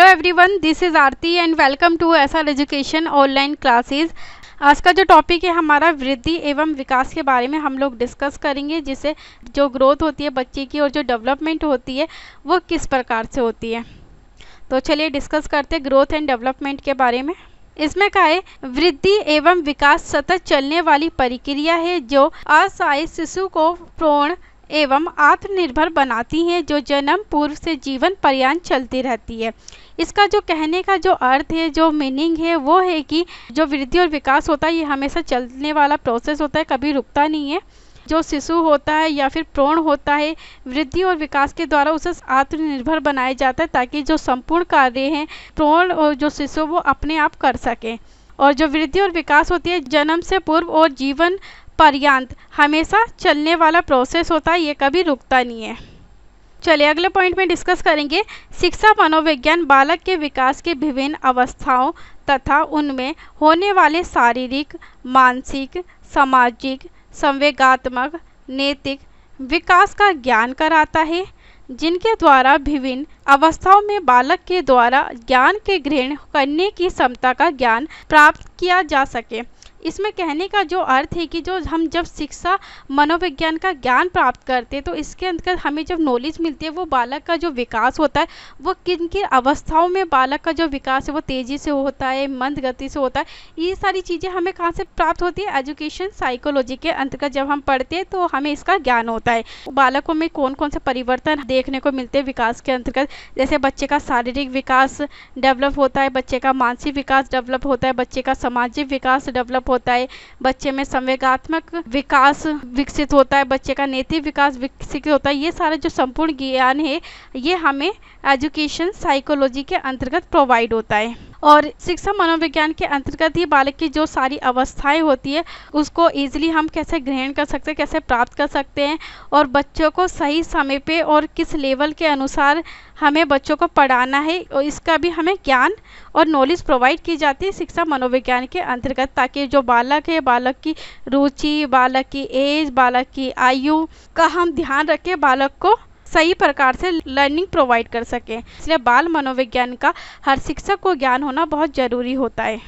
Hello everyone, this is Aarti and welcome to SR education online classes. आज का जो topic है हमारा वृद्धि एवं विकास के बारे में हम लोग डिस्कस करेंगे, जिससे जो ग्रोथ होती है बच्चे की और जो डेवलपमेंट होती है वो किस प्रकार से होती है। तो चलिए डिस्कस करते हैं ग्रोथ एंड डेवलपमेंट के बारे में। इसमें क्या है, वृद्धि एवं विकास सतत चलने वाली प्रक्रिया है जो असहाय शिशु को पूर्ण एवं आत्मनिर्भर बनाती हैं, जो जन्म पूर्व से जीवन पर्यंत चलती रहती है। इसका जो कहने का जो अर्थ है, जो मीनिंग है, वो है कि जो वृद्धि और विकास होता है ये हमेशा चलने वाला प्रोसेस होता है, कभी रुकता नहीं है। जो शिशु होता है या फिर भ्रूण होता है, वृद्धि और विकास के द्वारा उसे आत्मनिर्भर बनाया जाता है ताकि जो संपूर्ण कार्य हैं भ्रूण और जो शिशु वो अपने आप कर सकें। और जो वृद्धि और विकास होती है जन्म से पूर्व और जीवन पर्यंत हमेशा चलने वाला प्रोसेस होता है, ये कभी रुकता नहीं है। चलिए अगले पॉइंट में डिस्कस करेंगे। शिक्षा मनोविज्ञान बालक के विकास की विभिन्न अवस्थाओं तथा उनमें होने वाले शारीरिक, मानसिक, सामाजिक, संवेगात्मक, नैतिक विकास का ज्ञान कराता है, जिनके द्वारा विभिन्न अवस्थाओं में बालक के द्वारा ज्ञान के ग्रहण करने की क्षमता का ज्ञान प्राप्त किया जा सके। इसमें कहने का जो अर्थ है कि जो हम जब शिक्षा मनोविज्ञान का ज्ञान प्राप्त करते हैं तो इसके अंतर्गत हमें जब नॉलेज मिलती है वो बालक का जो विकास होता है वो किन किन अवस्थाओं में बालक का जो विकास है वो तेज़ी से होता है, मंद गति से होता है। ये सारी चीज़ें हमें कहाँ से प्राप्त होती है, एजुकेशन साइकोलॉजी के अंतर्गत जब हम पढ़ते हैं तो हमें इसका ज्ञान होता है। बालकों में कौन कौन से परिवर्तन देखने को मिलते हैं विकास के अंतर्गत, जैसे बच्चे का शारीरिक विकास डेवलप होता है, बच्चे का मानसिक विकास डेवलप होता है, बच्चे का सामाजिक विकास डेवलप होता है, बच्चे में संवेगात्मक विकास विकसित होता है, बच्चे का नैतिक विकास विकसित होता है। ये सारा जो संपूर्ण ज्ञान है ये हमें एजुकेशन साइकोलॉजी के अंतर्गत प्रोवाइड होता है। और शिक्षा मनोविज्ञान के अंतर्गत ही बालक की जो सारी अवस्थाएं होती है उसको ईजिली हम कैसे ग्रहण कर सकते हैं, कैसे प्राप्त कर सकते हैं, और बच्चों को सही समय पे और किस लेवल के अनुसार हमें बच्चों को पढ़ाना है, और इसका भी हमें ज्ञान और नॉलेज प्रोवाइड की जाती है शिक्षा मनोविज्ञान के अंतर्गत, ताकि जो बालक है, बालक की रुचि, बालक की एज, बालक की आयु का हम ध्यान रख के बालक को सही प्रकार से लर्निंग प्रोवाइड कर सकें। इसलिए बाल मनोविज्ञान का हर शिक्षक को ज्ञान होना बहुत ज़रूरी होता है।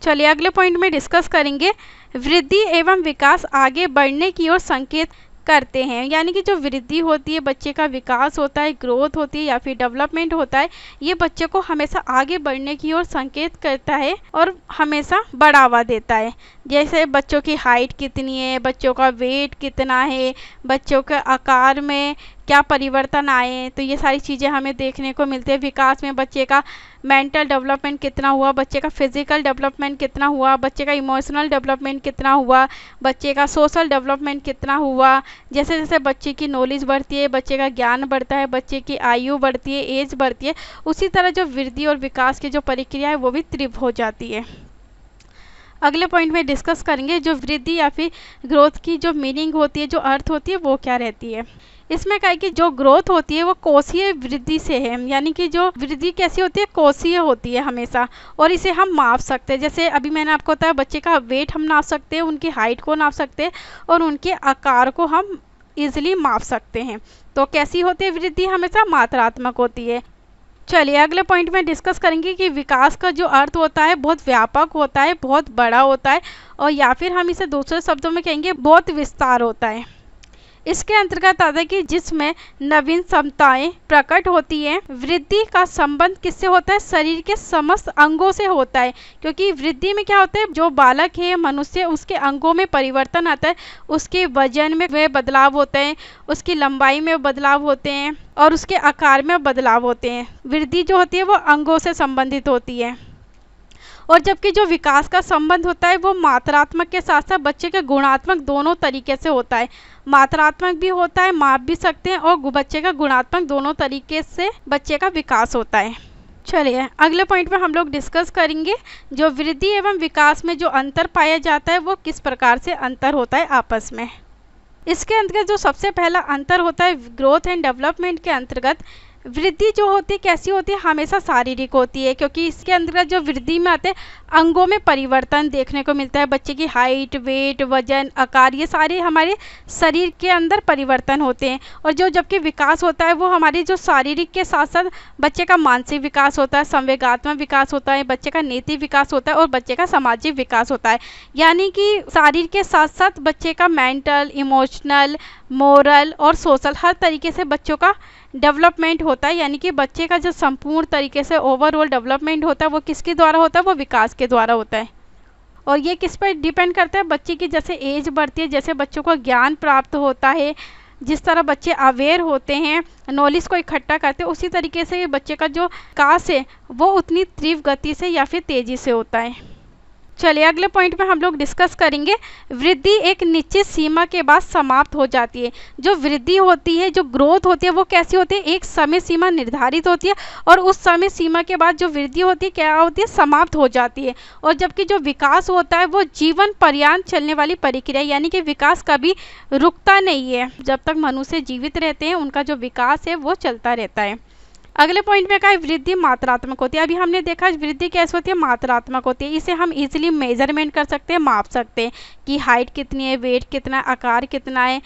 चलिए अगले पॉइंट में डिस्कस करेंगे। वृद्धि एवं विकास आगे बढ़ने की ओर संकेत करते हैं, यानी कि जो वृद्धि होती है, बच्चे का विकास होता है, ग्रोथ होती है या फिर डेवलपमेंट होता है, ये बच्चे को हमेशा आगे बढ़ने की ओर संकेत करता है और हमेशा बढ़ावा देता है। जैसे बच्चों की हाइट कितनी है, बच्चों का वेट कितना है, बच्चों के आकार में क्या परिवर्तन आए, तो ये सारी चीज़ें हमें देखने को मिलती है। विकास में बच्चे का मेंटल डेवलपमेंट कितना हुआ, बच्चे का फिजिकल डेवलपमेंट कितना हुआ, बच्चे का इमोशनल डेवलपमेंट कितना हुआ, बच्चे का सोशल डेवलपमेंट कितना हुआ। जैसे जैसे बच्चे की नॉलेज बढ़ती है, बच्चे का ज्ञान बढ़ता है, बच्चे की आयु बढ़ती है, एज बढ़ती है, उसी तरह जो वृद्धि और विकास की जो प्रक्रिया है वो भी तीव्र हो जाती है। अगले पॉइंट में डिस्कस करेंगे जो वृद्धि या फिर ग्रोथ की जो मीनिंग होती है, जो अर्थ होती है वो क्या रहती है। इसमें क्या है कि जो ग्रोथ होती है वो कोषीय वृद्धि से है, यानी कि जो वृद्धि कैसी होती है, कोषीय होती है हमेशा, और इसे हम माप सकते हैं। जैसे अभी मैंने आपको बताया बच्चे का वेट हम नाप सकते हैं, उनकी हाइट को नाप सकते हैं और उनके आकार को हम ईजिली माप सकते हैं। तो कैसी होती है वृद्धि, हमेशा मात्रात्मक होती है। चलिए अगले पॉइंट में डिस्कस करेंगे कि विकास का जो अर्थ होता है बहुत व्यापक होता है, बहुत बड़ा होता है, और या फिर हम इसे दूसरे शब्दों में कहेंगे बहुत विस्तार होता है। इसके अंतर्गत आता है कि जिसमें नवीन क्षमताएं प्रकट होती हैं। वृद्धि का संबंध किससे होता है, शरीर के समस्त अंगों से होता है, क्योंकि वृद्धि में क्या होता है, जो बालक है मनुष्य, उसके अंगों में परिवर्तन आता है, उसके वजन में वे बदलाव होते हैं, उसकी लंबाई में बदलाव होते हैं और उसके आकार में बदलाव होते हैं। वृद्धि जो होती है वो अंगों से संबंधित होती है। और जबकि जो विकास का संबंध होता है वो मात्रात्मक के साथ साथ बच्चे के गुणात्मक दोनों तरीके से होता है। मात्रात्मक भी होता है, माप भी सकते हैं, और बच्चे का गुणात्मक दोनों तरीके से बच्चे का विकास होता है। चलिए अगले पॉइंट में हम लोग डिस्कस करेंगे जो वृद्धि एवं विकास में जो अंतर पाया जाता है वो किस प्रकार से अंतर होता है आपस में। इसके अंतर्गत जो सबसे पहला अंतर होता है ग्रोथ एंड डेवलपमेंट के अंतर्गत, वृद्धि जो होती है कैसी होती है, हमेशा शारीरिक होती है, क्योंकि इसके अंदर जो वृद्धि में आते हैं अंगों में परिवर्तन देखने को मिलता है। बच्चे की हाइट, वेट, वजन, आकार, ये सारे हमारे शरीर के अंदर परिवर्तन होते हैं। और जो जबकि विकास होता है वो हमारी जो शारीरिक के साथ साथ बच्चे का मानसिक विकास होता है, संवेगात्मक विकास होता है, बच्चे का नैतिक विकास होता है और बच्चे का सामाजिक विकास होता है। यानी कि शारीर के साथ साथ बच्चे का मेंटल, इमोशनल, मोरल और सोशल हर तरीके से बच्चों का डेवलपमेंट होता है। यानी कि बच्चे का जो संपूर्ण तरीके से ओवरऑल डेवलपमेंट होता है वो किसके द्वारा होता है, वो विकास के द्वारा होता है। और ये किस पर डिपेंड करता है, बच्चे की जैसे एज बढ़ती है, जैसे बच्चों को ज्ञान प्राप्त होता है, जिस तरह बच्चे अवेयर होते हैं, नॉलेज को इकट्ठा करते हैं, उसी तरीके से बच्चे का जो विकास है वो उतनी तीव्र गति से या फिर तेज़ी से होता है। चलिए अगले पॉइंट में हम लोग डिस्कस करेंगे, वृद्धि एक निश्चित सीमा के बाद समाप्त हो जाती है। जो वृद्धि होती है, जो ग्रोथ होती है वो कैसी होती है, एक समय सीमा निर्धारित होती है और उस समय सीमा के बाद जो वृद्धि होती है क्या होती है, समाप्त हो जाती है। और जबकि जो विकास होता है वो जीवन पर्यंत चलने वाली प्रक्रिया, यानी कि विकास कभी रुकता नहीं है। जब तक मनुष्य जीवित रहते हैं उनका जो विकास है वो चलता रहता है। अगले पॉइंट में कहा है वृद्धि मात्रात्मक होती है। अभी हमने देखा वृद्धि कैसे होती है, मात्रात्मक होती है। इसे हम इजीली मेजरमेंट कर सकते हैं, माप सकते हैं कि हाइट कितनी है, वेट कितना है, आकार कितना है,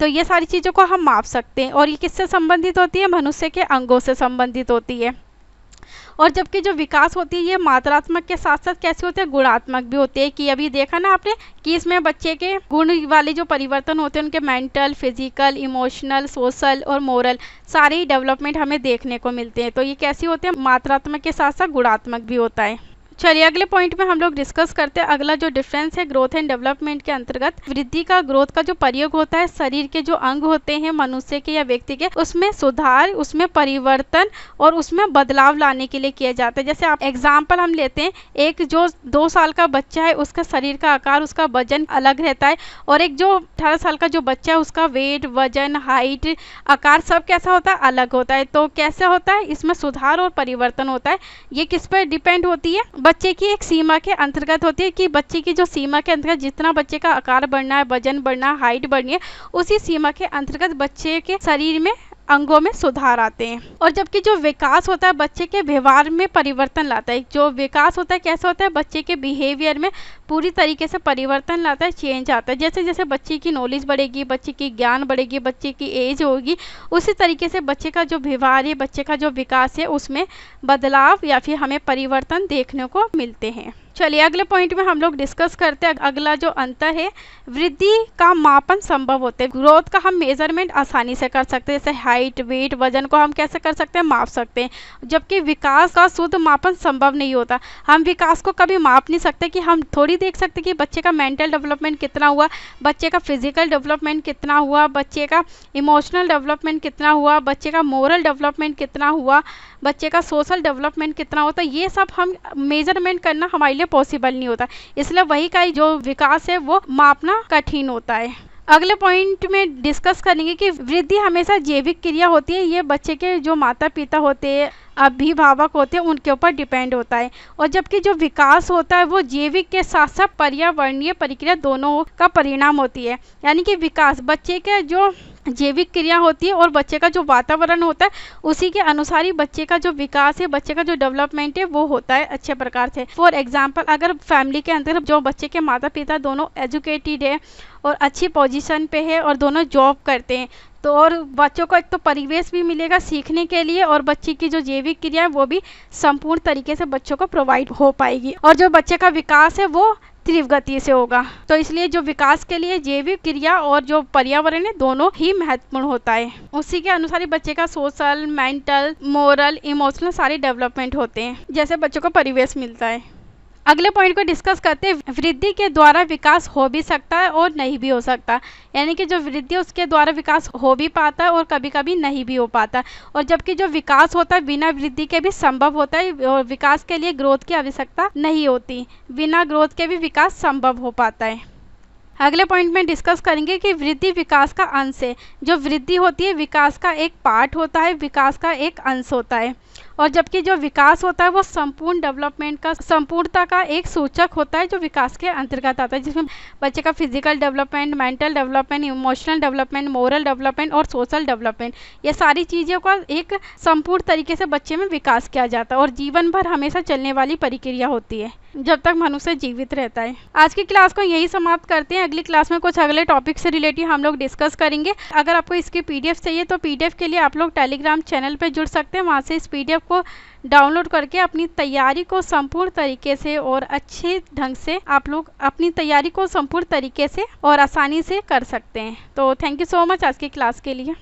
तो ये सारी चीज़ों को हम माप सकते हैं। और ये किससे संबंधित होती है, मनुष्य के अंगों से संबंधित होती है। और जबकि जो विकास होती है ये मात्रात्मक के साथ साथ कैसे होते हैं, गुणात्मक भी होते हैं। कि अभी देखा ना आपने कि इसमें बच्चे के गुण वाले जो परिवर्तन होते हैं उनके मेंटल, फिजिकल, इमोशनल, सोशल और मोरल सारे ही डेवलपमेंट हमें देखने को मिलते हैं। तो ये कैसी होते हैं, मात्रात्मक के साथ साथ गुणात्मक भी होता है। चलिए अगले पॉइंट में हम लोग डिस्कस करते हैं अगला जो डिफरेंस है ग्रोथ एंड डेवलपमेंट के अंतर्गत। वृद्धि का, ग्रोथ का जो प्रयोग होता है शरीर के जो अंग होते हैं मनुष्य के या व्यक्ति के, उसमें सुधार, उसमें परिवर्तन और उसमें बदलाव लाने के लिए किया जाता है। जैसे आप एग्जाम्पल हम लेते हैं, एक जो 2 साल का बच्चा है उसका शरीर का आकार, उसका वजन अलग रहता है, और एक जो 18 साल का जो बच्चा है उसका वेट, वजन, हाइट, आकार सब कैसा होता है, अलग होता है। तो कैसे होता है, इसमें सुधार और परिवर्तन होता है। ये किस पर डिपेंड होती है, बच्चे की एक सीमा के अंतर्गत होती है। कि बच्चे की जो सीमा के अंतर्गत जितना बच्चे का आकार बढ़ना है, वजन बढ़ना है, हाइट बढ़नी है, उसी सीमा के अंतर्गत बच्चे के शरीर में, अंगों में सुधार आते हैं। और जबकि जो विकास होता है बच्चे के व्यवहार में परिवर्तन लाता है। जो विकास होता है कैसा होता है, बच्चे के बिहेवियर में पूरी तरीके से परिवर्तन लाता है, चेंज आता है। जैसे जैसे बच्चे की नॉलेज बढ़ेगी, बच्चे की ज्ञान बढ़ेगी, बच्चे की एज होगी, उसी तरीके से बच्चे का जो व्यवहार है, बच्चे का जो विकास है उसमें बदलाव या फिर हमें परिवर्तन देखने को मिलते हैं। चलिए अगले पॉइंट में हम लोग डिस्कस करते हैं अगला जो अंतर है, वृद्धि का मापन संभव होते हैं। ग्रोथ का हम मेजरमेंट आसानी से कर सकते हैं, जैसे हाइट, वेट, वजन को हम कैसे कर सकते हैं, माप सकते हैं। जबकि विकास का शुद्ध मापन संभव नहीं होता। हम विकास को कभी माप नहीं सकते। कि हम थोड़ी देख सकते कि बच्चे का मेंटल डेवलपमेंट कितना हुआ, बच्चे का फिजिकल डेवलपमेंट कितना हुआ, बच्चे का इमोशनल डेवलपमेंट कितना हुआ, बच्चे का मोरल डेवलपमेंट कितना हुआ, बच्चे का सोशल डेवलपमेंट कितना होता है, ये सब हम मेजरमेंट करना हमारे लिए पॉसिबल नहीं होता। इसलिए वही का जो विकास है वो मापना कठिन होता है। अगले पॉइंट में डिस्कस करेंगे कि वृद्धि हमेशा जैविक क्रिया होती है। ये बच्चे के जो माता पिता होते हैं, अभिभावक होते हैं, उनके ऊपर डिपेंड होता है। और जबकि जो विकास होता है वो जैविक के साथ साथ पर्यावरणीय प्रक्रिया दोनों का परिणाम होती है। यानी कि विकास बच्चे के जो जैविक क्रिया होती है और बच्चे का जो वातावरण होता है उसी के अनुसार ही बच्चे का जो विकास है, बच्चे का जो डेवलपमेंट है वो होता है अच्छे प्रकार से। फॉर एग्जांपल, अगर फैमिली के अंदर जो बच्चे के माता पिता दोनों एजुकेटेड है और अच्छी पोजीशन पे है और दोनों जॉब करते हैं, तो और बच्चों को एक तो परिवेश भी मिलेगा सीखने के लिए, और बच्चे की जो जैविक क्रिया है वो भी संपूर्ण तरीके से बच्चों को प्रोवाइड हो पाएगी, और जो बच्चे का विकास है वो तीव्र गति से होगा। तो इसलिए जो विकास के लिए जैविक क्रिया और जो पर्यावरण है दोनों ही महत्वपूर्ण होता है। उसी के अनुसार ही बच्चे का सोशल, मेंटल, मोरल, इमोशनल सारे डेवलपमेंट होते हैं, जैसे बच्चों को परिवेश मिलता है। अगले पॉइंट को डिस्कस करते हैं, वृद्धि के द्वारा विकास हो भी सकता है और नहीं भी हो सकता। यानी कि जो वृद्धि है उसके द्वारा विकास हो भी पाता है और कभी कभी नहीं भी हो पाता। और जबकि जो विकास होता है बिना वृद्धि के भी संभव होता है, और विकास के लिए ग्रोथ की आवश्यकता नहीं होती, बिना ग्रोथ के भी विकास संभव हो पाता है। अगले पॉइंट में डिस्कस करेंगे कि वृद्धि विकास का अंश है। जो वृद्धि होती है विकास का एक पार्ट होता है, विकास का एक अंश होता है। और जबकि जो विकास होता है वो संपूर्ण डेवलपमेंट का, संपूर्णता का एक सूचक होता है जो विकास के अंतर्गत आता है, जिसमें बच्चे का physical development, mental development, emotional development, moral development और सोशल डेवलपमेंट, ये सारी चीज़ों का एक संपूर्ण तरीके से बच्चे में विकास किया जाता है और जीवन भर हमेशा चलने वाली प्रक्रिया होती है जब तक मनुष्य जीवित रहता है। आज की क्लास को यही समाप्त करते हैं। अगली क्लास में कुछ अगले टॉपिक से रिलेटेड हम लोग डिस्कस करेंगे। अगर आपको इसकी पीडीएफ चाहिए तो पीडीएफ के लिए आप लोग टेलीग्राम चैनल पे जुड़ सकते हैं। वहाँ से इस पीडीएफ को डाउनलोड करके अपनी तैयारी को संपूर्ण तरीके से और अच्छे ढंग से आप लोग अपनी तैयारी को संपूर्ण तरीके से और आसानी से कर सकते हैं। तो थैंक यू सो मच आज की क्लास के लिए।